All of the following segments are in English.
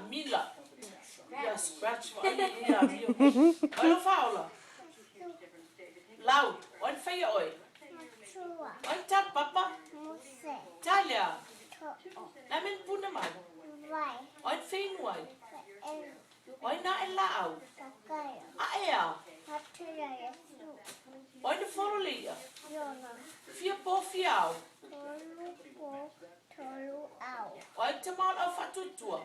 Mila. Yeah, scratch. Hallo Paula. Loud. Und für euch. Und tap Papa. Talia. Namin po naman. Und für euch. Und na elao. Aya. Und forlia. Vier po fiao. Und temal auf atutua.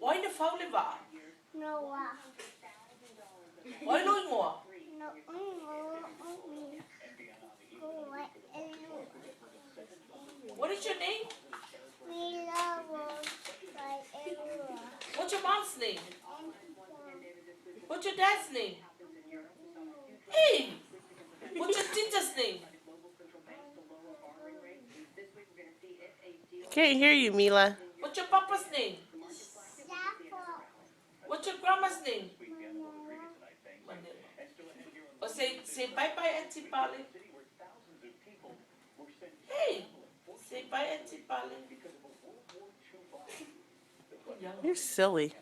Und faule va. Und lo ngua. What is your name? Mila. What's your mom's name? What's your dad's name? Hey! What's your teacher's name? Can't hear you, Mila. What's your papa's name? What's your grandma's name? Or say bye-bye, Auntie Polly. Hey! Say bye, Auntie Polly. You're silly.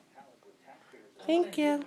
Thank you.